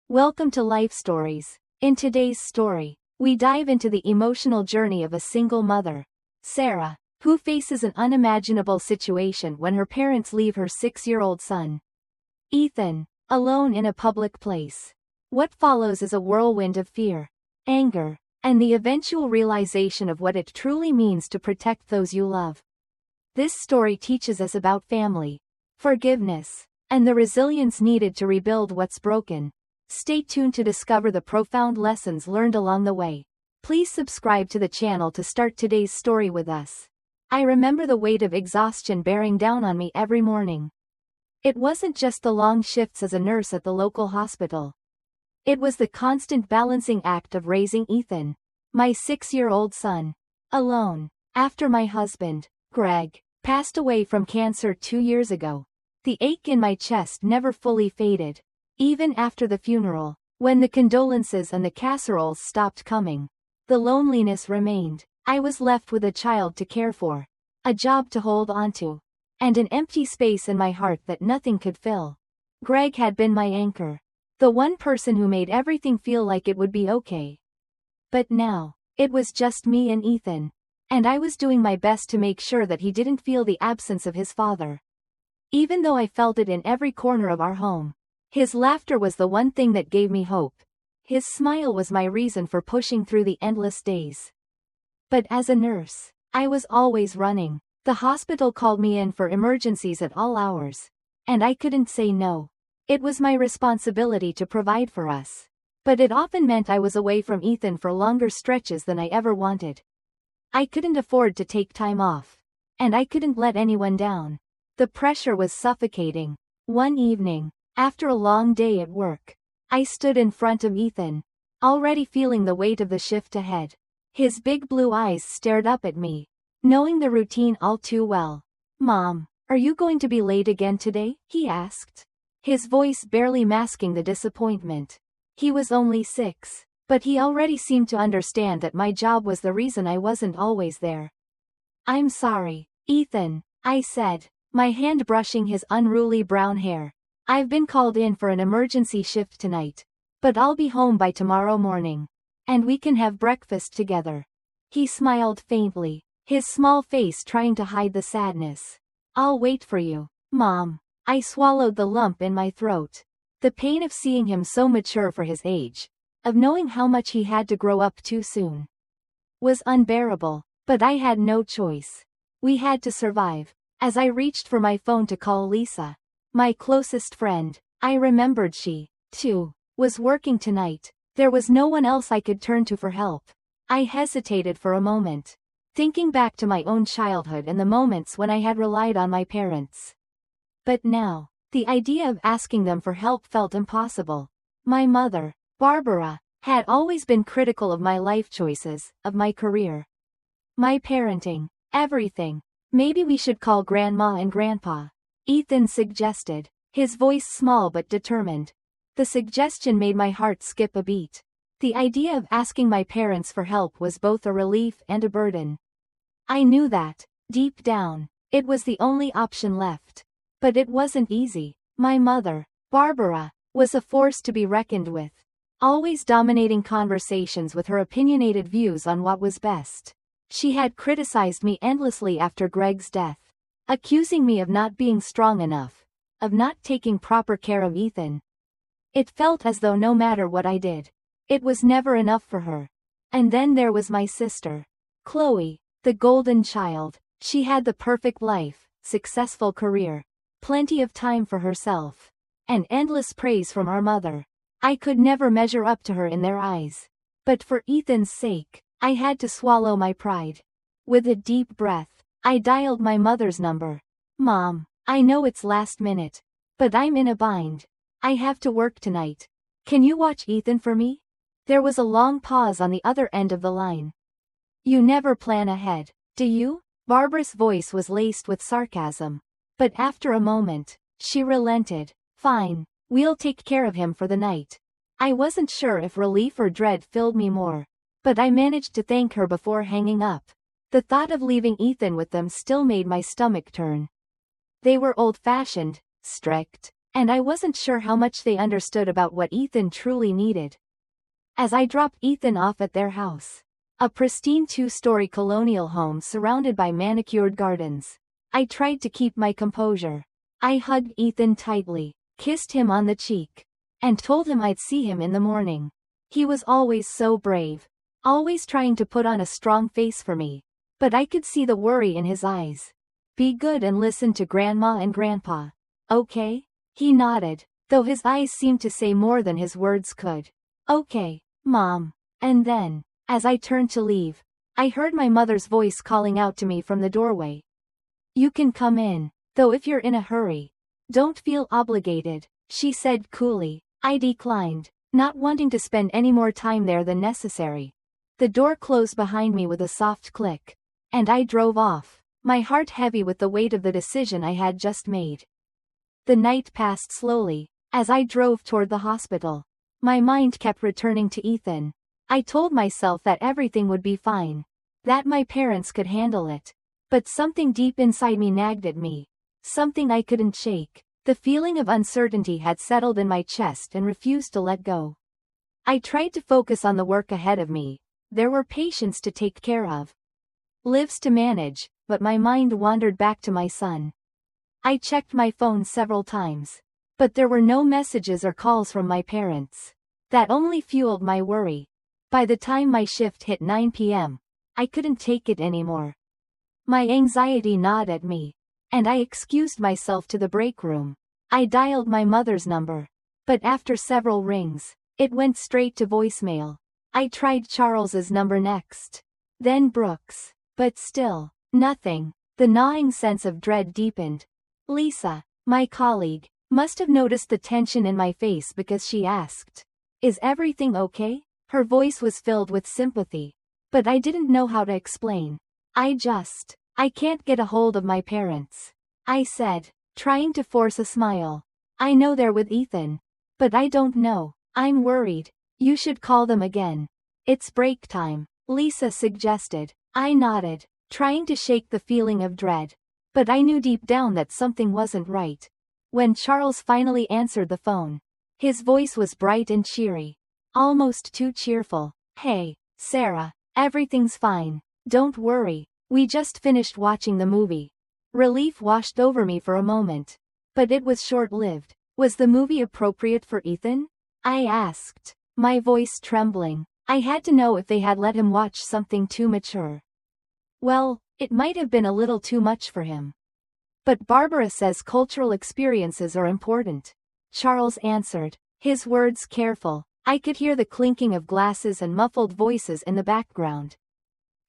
Welcome to Life Stories. In today's story, we dive into the emotional journey of a single mother, Sarah, who faces an unimaginable situation when her parents leave her 6-year-old son, Ethan, alone in a public place. What follows is a whirlwind of fear, anger, and the eventual realization of what it truly means to protect those you love. This story teaches us about family, forgiveness, and the resilience needed to rebuild what's broken. Stay tuned to discover the profound lessons learned along the way. Please subscribe to the channel to start today's story with us. I remember the weight of exhaustion bearing down on me every morning. It wasn't just the long shifts as a nurse at the local hospital. It was the constant balancing act of raising Ethan, my 6-year-old son, alone. After my husband, Greg, passed away from cancer 2 years ago, the ache in my chest never fully faded. Even after the funeral, when the condolences and the casseroles stopped coming, the loneliness remained. I was left with a child to care for, a job to hold onto, and an empty space in my heart that nothing could fill. Greg had been my anchor, the one person who made everything feel like it would be okay. But now, it was just me and Ethan, and I was doing my best to make sure that he didn't feel the absence of his father. Even though I felt it in every corner of our home. His laughter was the one thing that gave me hope. His smile was my reason for pushing through the endless days. But as a nurse, I was always running. The hospital called me in for emergencies at all hours, and I couldn't say no. It was my responsibility to provide for us. But it often meant I was away from Ethan for longer stretches than I ever wanted. I couldn't afford to take time off, and I couldn't let anyone down. The pressure was suffocating. One evening, after a long day at work, I stood in front of Ethan, already feeling the weight of the shift ahead. His big blue eyes stared up at me, knowing the routine all too well. "Mom, are you going to be late again today?" he asked, his voice barely masking the disappointment. He was only 6, but he already seemed to understand that my job was the reason I wasn't always there. "I'm sorry, Ethan," I said, my hand brushing his unruly brown hair. "I've been called in for an emergency shift tonight, but I'll be home by tomorrow morning, and we can have breakfast together." He smiled faintly, his small face trying to hide the sadness. "I'll wait for you, Mom." I swallowed the lump in my throat. The pain of seeing him so mature for his age, of knowing how much he had to grow up too soon, was unbearable, but I had no choice. We had to survive. As I reached for my phone to call Lisa, my closest friend, I remembered she, too, was working tonight. There was no one else I could turn to for help. I hesitated for a moment, thinking back to my own childhood and the moments when I had relied on my parents. But now, the idea of asking them for help felt impossible. My mother, Barbara, had always been critical of my life choices, of my career, my parenting, everything. "Maybe we should call Grandma and Grandpa," Ethan suggested, his voice small but determined. The suggestion made my heart skip a beat. The idea of asking my parents for help was both a relief and a burden. I knew that, deep down, it was the only option left. But it wasn't easy. My mother, Barbara, was a force to be reckoned with, always dominating conversations with her opinionated views on what was best. She had criticized me endlessly after Greg's death, accusing me of not being strong enough, of not taking proper care of Ethan. It felt as though no matter what I did, it was never enough for her. And then there was my sister, Chloe, the golden child. She had the perfect life, successful career, plenty of time for herself, and endless praise from our mother. I could never measure up to her in their eyes. But for Ethan's sake, I had to swallow my pride. With a deep breath, I dialed my mother's number. "Mom, I know it's last minute, but I'm in a bind. I have to work tonight. Can you watch Ethan for me?" There was a long pause on the other end of the line. "You never plan ahead, do you?" Barbara's voice was laced with sarcasm. But after a moment, she relented. "Fine, we'll take care of him for the night." I wasn't sure if relief or dread filled me more, but I managed to thank her before hanging up. The thought of leaving Ethan with them still made my stomach turn. They were old-fashioned, strict, and I wasn't sure how much they understood about what Ethan truly needed. As I dropped Ethan off at their house, a pristine 2-story colonial home surrounded by manicured gardens, I tried to keep my composure. I hugged Ethan tightly, kissed him on the cheek, and told him I'd see him in the morning. He was always so brave, always trying to put on a strong face for me, but I could see the worry in his eyes. Be good and listen to Grandma and Grandpa. Okay? He nodded, though his eyes seemed to say more than his words could. Okay, Mom. And then, as I turned to leave, I heard my mother's voice calling out to me from the doorway. You can come in, though if you're in a hurry. Don't feel obligated, she said coolly. I declined, not wanting to spend any more time there than necessary. The door closed behind me with a soft click, and I drove off, my heart heavy with the weight of the decision I had just made. The night passed slowly, as I drove toward the hospital. My mind kept returning to Ethan. I told myself that everything would be fine, that my parents could handle it. But something deep inside me nagged at me, something I couldn't shake. The feeling of uncertainty had settled in my chest and refused to let go. I tried to focus on the work ahead of me. There were patients to take care of, lives to manage, but my mind wandered back to my son. I checked my phone several times, but there were no messages or calls from my parents. That only fueled my worry. By the time my shift hit 9 p.m., I couldn't take it anymore. My anxiety gnawed at me, and I excused myself to the break room. I dialed my mother's number, but after several rings, it went straight to voicemail. I tried Charles's number next, then Brooks, but still, nothing. The gnawing sense of dread deepened. Lisa, my colleague, must have noticed the tension in my face because she asked, "Is everything okay?" Her voice was filled with sympathy, but I didn't know how to explain. I can't get a hold of my parents," I said, trying to force a smile. "I know they're with Ethan, but I don't know. I'm worried. You should call them again." "It's break time," Lisa suggested. I nodded, trying to shake the feeling of dread, but I knew deep down that something wasn't right. When Charles finally answered the phone, his voice was bright and cheery, almost too cheerful. "Hey, Sarah, everything's fine. Don't worry. We just finished watching the movie." Relief washed over me for a moment, but it was short-lived. Was the movie appropriate for Ethan? I asked, my voice trembling. I had to know if they had let him watch something too mature. Well, it might have been a little too much for him. But Barbara says cultural experiences are important, Charles answered, his words careful. I could hear the clinking of glasses and muffled voices in the background.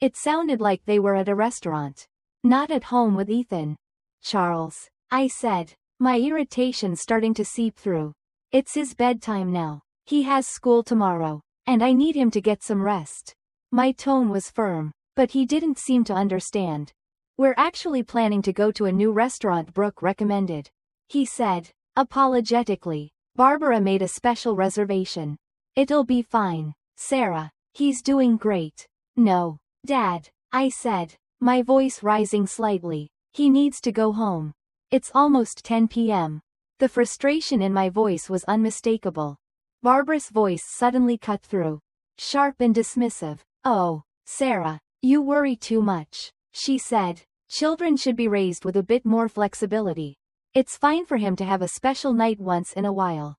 It sounded like they were at a restaurant, not at home with Ethan. "Charles," I said, my irritation starting to seep through. "It's his bedtime now. He has school tomorrow, and I need him to get some rest." My tone was firm, but he didn't seem to understand. "We're actually planning to go to a new restaurant Brooke recommended," he said, apologetically. "Barbara made a special reservation. It'll be fine, Sarah. He's doing great." "No, Dad," I said, my voice rising slightly. "He needs to go home. It's almost 10 p.m. The frustration in my voice was unmistakable. Barbara's voice suddenly cut through, sharp and dismissive. "Oh, Sarah, you worry too much," she said. "Children should be raised with a bit more flexibility. It's fine for him to have a special night once in a while."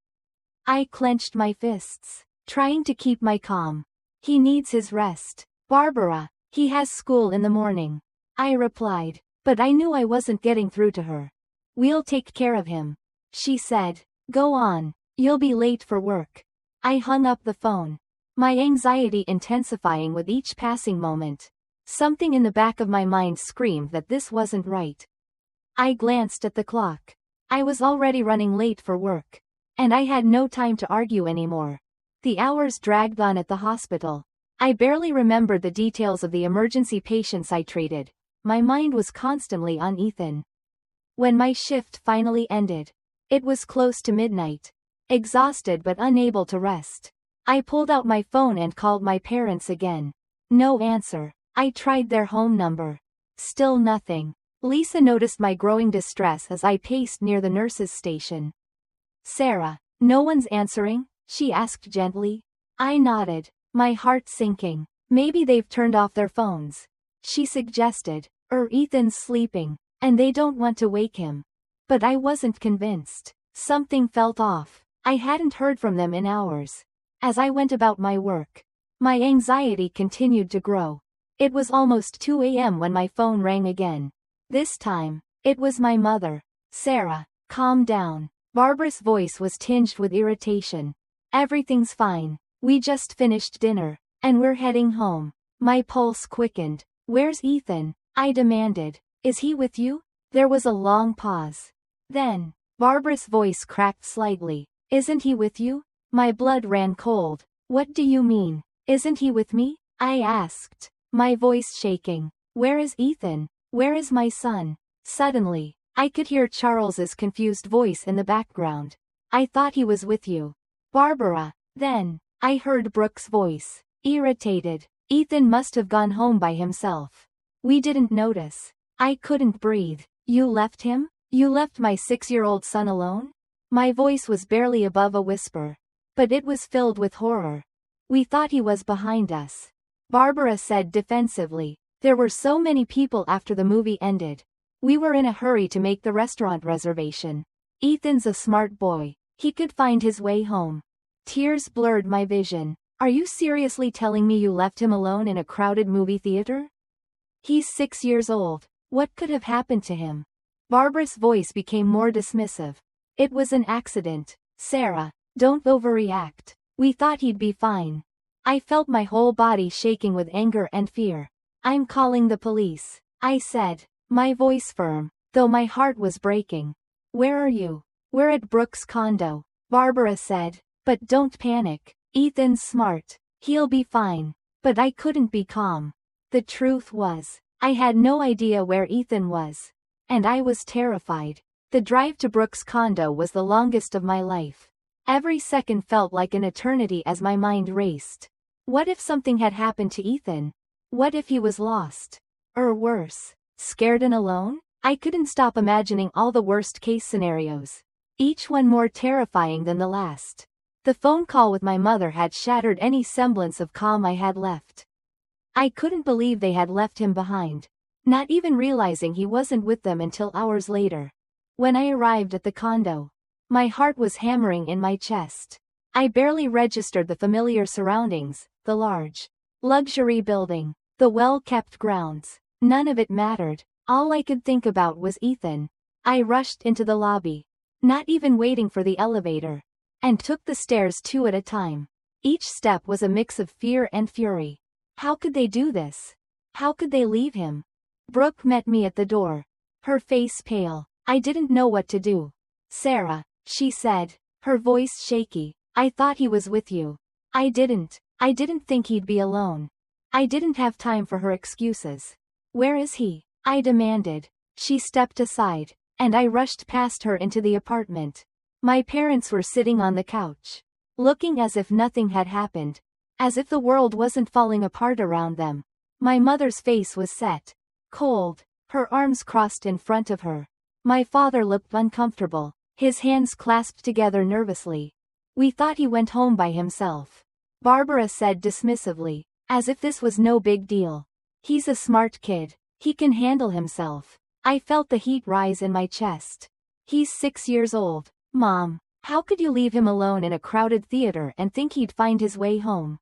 I clenched my fists, trying to keep my calm. "He needs his rest, Barbara. He has school in the morning," I replied, but I knew I wasn't getting through to her. "We'll take care of him," she said. "Go on. You'll be late for work." I hung up the phone, my anxiety intensifying with each passing moment. Something in the back of my mind screamed that this wasn't right. I glanced at the clock. I was already running late for work, and I had no time to argue anymore. The hours dragged on at the hospital. I barely remembered the details of the emergency patients I treated. My mind was constantly on Ethan. When my shift finally ended, it was close to midnight. Exhausted but unable to rest, I pulled out my phone and called my parents again. No answer. I tried their home number. Still nothing. Lisa noticed my growing distress as I paced near the nurse's station. Sarah, no one's answering? She asked gently. I nodded, my heart sinking. Maybe they've turned off their phones. She suggested. Ethan's sleeping, and they don't want to wake him. But I wasn't convinced. Something felt off. I hadn't heard from them in hours. As I went about my work, my anxiety continued to grow. It was almost 2 a.m. when my phone rang again. This time, it was my mother. Sarah, calm down. Barbara's voice was tinged with irritation. Everything's fine. We just finished dinner, and we're heading home. My pulse quickened. Where's Ethan? I demanded. Is he with you? There was a long pause. Then, Barbara's voice cracked slightly. Isn't he with you? My blood ran cold. What do you mean? Isn't he with me? I asked, my voice shaking. Where is Ethan? Where is my son? Suddenly, I could hear Charles's confused voice in the background. I thought he was with you, Barbara. Then, I heard Brooke's voice, irritated. Ethan must have gone home by himself. We didn't notice. I couldn't breathe. You left him? You left my 6-year-old son alone? My voice was barely above a whisper, but it was filled with horror. We thought he was behind us, Barbara said defensively. There were so many people after the movie ended. We were in a hurry to make the restaurant reservation. Ethan's a smart boy. He could find his way home. Tears blurred my vision. Are you seriously telling me you left him alone in a crowded movie theater? He's 6 years old. What could have happened to him? Barbara's voice became more dismissive. It was an accident. Sarah, don't overreact. We thought he'd be fine. I felt my whole body shaking with anger and fear. I'm calling the police, I said, my voice firm, though my heart was breaking. Where are you? We're at Brooke's condo, Barbara said. But don't panic. Ethan's smart. He'll be fine. But I couldn't be calm. The truth was, I had no idea where Ethan was. And I was terrified. The drive to Brooke's condo was the longest of my life. Every second felt like an eternity as my mind raced. What if something had happened to Ethan? What if he was lost? Or worse, scared and alone? I couldn't stop imagining all the worst-case scenarios, each one more terrifying than the last. The phone call with my mother had shattered any semblance of calm I had left. I couldn't believe they had left him behind, not even realizing he wasn't with them until hours later. When I arrived at the condo, my heart was hammering in my chest. I barely registered the familiar surroundings, the large, luxury building, the well-kept grounds. None of it mattered. All I could think about was Ethan. I rushed into the lobby, not even waiting for the elevator, and took the stairs 2 at a time. Each step was a mix of fear and fury. How could they do this? How could they leave him? Brooke met me at the door, her face pale. I didn't know what to do. Sarah, she said, her voice shaky. I thought he was with you. I didn't think he'd be alone. I didn't have time for her excuses. Where is he? I demanded. She stepped aside, and I rushed past her into the apartment. My parents were sitting on the couch, looking as if nothing had happened, as if the world wasn't falling apart around them. My mother's face was set, cold, her arms crossed in front of her. My father looked uncomfortable, his hands clasped together nervously. We thought he went home by himself, Barbara said dismissively, as if this was no big deal. He's a smart kid. He can handle himself. I felt the heat rise in my chest. He's 6 years old. Mom, how could you leave him alone in a crowded theater and think he'd find his way home?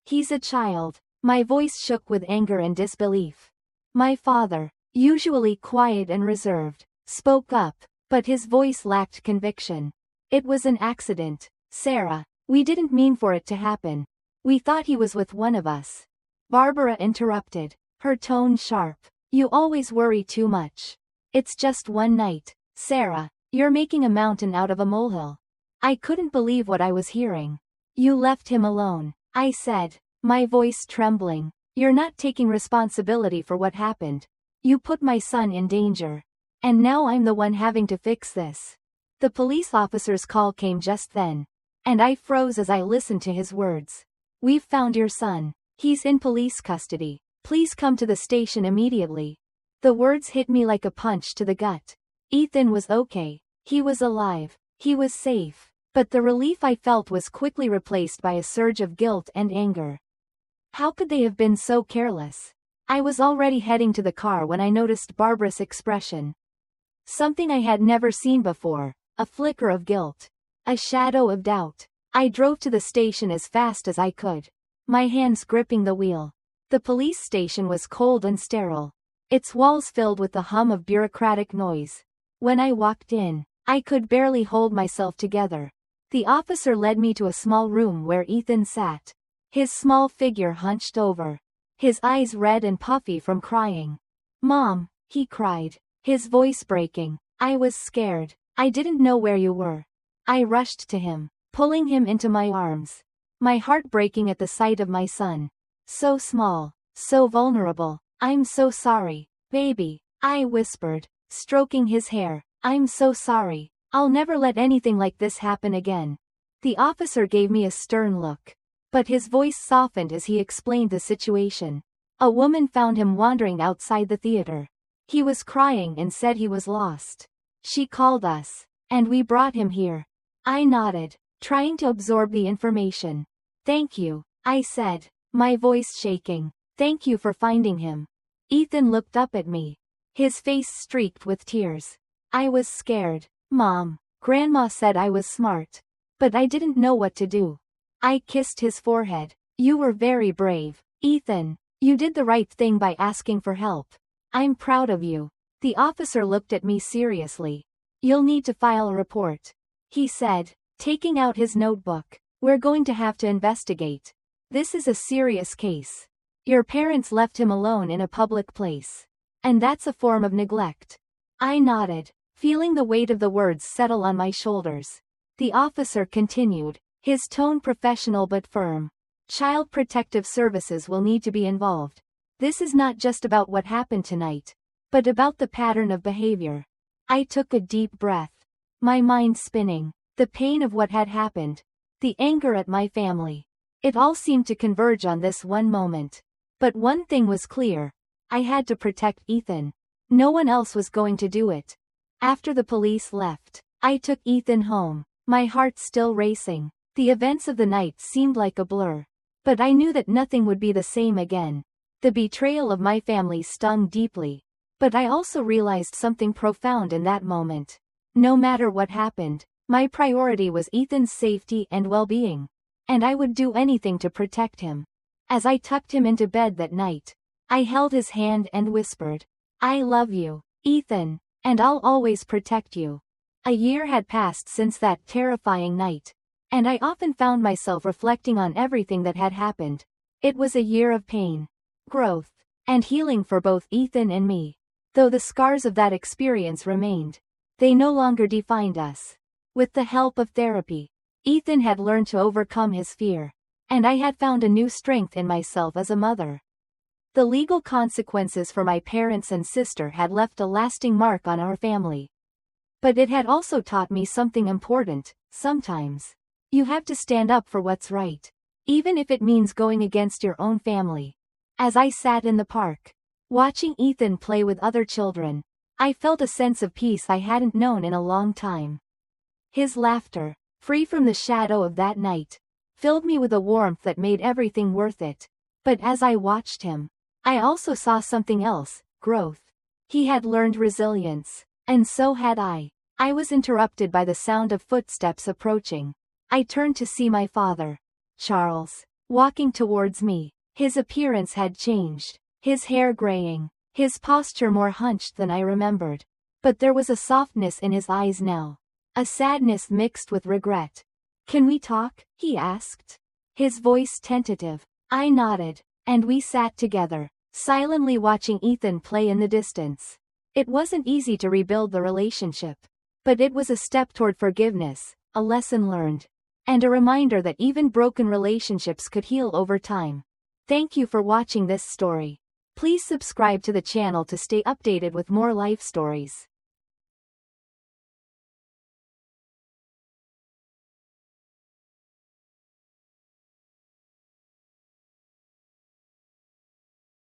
He's a child. My voice shook with anger and disbelief. My father, usually quiet and reserved, spoke up, but his voice lacked conviction. It was an accident, Sarah. We didn't mean for it to happen. We thought he was with one of us. Barbara interrupted, her tone sharp. You always worry too much. It's just one night, Sarah. You're making a mountain out of a molehill. I couldn't believe what I was hearing. You left him alone, I said, my voice trembling. You're not taking responsibility for what happened. You put my son in danger. And now I'm the one having to fix this. The police officer's call came just then, and I froze as I listened to his words. We've found your son. He's in police custody. Please come to the station immediately. The words hit me like a punch to the gut. Ethan was okay. He was alive. He was safe. But the relief I felt was quickly replaced by a surge of guilt and anger. How could they have been so careless? I was already heading to the car when I noticed Barbara's expression. Something I had never seen before, a flicker of guilt. A shadow of doubt. I drove to the station as fast as I could, my hands gripping the wheel. The police station was cold and sterile, its walls filled with the hum of bureaucratic noise. When I walked in, I could barely hold myself together. The officer led me to a small room where Ethan sat, his small figure hunched over, his eyes red and puffy from crying. "Mom," he cried, his voice breaking. I was scared. "I didn't know where you were." I rushed to him, pulling him into my arms, my heart breaking at the sight of my son. So small, so vulnerable. "I'm so sorry, baby," I whispered, stroking his hair. "I'm so sorry. I'll never let anything like this happen again." The officer gave me a stern look, but his voice softened as he explained the situation. A woman found him wandering outside the theater. He was crying and said he was lost. She called us, and we brought him here. I nodded, trying to absorb the information. "Thank you," I said, my voice shaking. "Thank you for finding him." Ethan looked up at me, his face streaked with tears. I was scared. "Mom, Grandma said I was smart, but I didn't know what to do." I kissed his forehead. "You were very brave, Ethan. You did the right thing by asking for help. I'm proud of you." The officer looked at me seriously. "You'll need to file a report," he said, taking out his notebook. "We're going to have to investigate. This is a serious case. Your parents left him alone in a public place, and that's a form of neglect." I nodded, feeling the weight of the words settle on my shoulders. The officer continued, his tone professional but firm. "Child Protective Services will need to be involved. This is not just about what happened tonight, but about the pattern of behavior." I took a deep breath, my mind spinning, the pain of what had happened, the anger at my family. It all seemed to converge on this one moment. But one thing was clear. I had to protect Ethan. No one else was going to do it. After the police left, I took Ethan home, my heart still racing. The events of the night seemed like a blur, but I knew that nothing would be the same again. The betrayal of my family stung deeply, but I also realized something profound in that moment. No matter what happened, my priority was Ethan's safety and well-being, and I would do anything to protect him. As I tucked him into bed that night, I held his hand and whispered, "I love you, Ethan, and I'll always protect you." A year had passed since that terrifying night, and I often found myself reflecting on everything that had happened. It was a year of pain, growth, and healing for both Ethan and me. Though the scars of that experience remained, they no longer defined us. With the help of therapy, Ethan had learned to overcome his fear, and I had found a new strength in myself as a mother. The legal consequences for my parents and sister had left a lasting mark on our family. But it had also taught me something important. Sometimes, you have to stand up for what's right, even if it means going against your own family. As I sat in the park, watching Ethan play with other children, I felt a sense of peace I hadn't known in a long time. His laughter, free from the shadow of that night, filled me with a warmth that made everything worth it. But as I watched him, I also saw something else, growth. He had learned resilience, and so had I. I was interrupted by the sound of footsteps approaching. I turned to see my father, Charles, walking towards me. His appearance had changed, his hair graying, his posture more hunched than I remembered. But there was a softness in his eyes now, a sadness mixed with regret. "Can we talk?" he asked, his voice tentative. I nodded, and we sat together, silently watching Ethan play in the distance. It wasn't easy to rebuild the relationship, but it was a step toward forgiveness, a lesson learned, and a reminder that even broken relationships could heal over time. Thank you for watching this story. Please subscribe to the channel to stay updated with more life stories.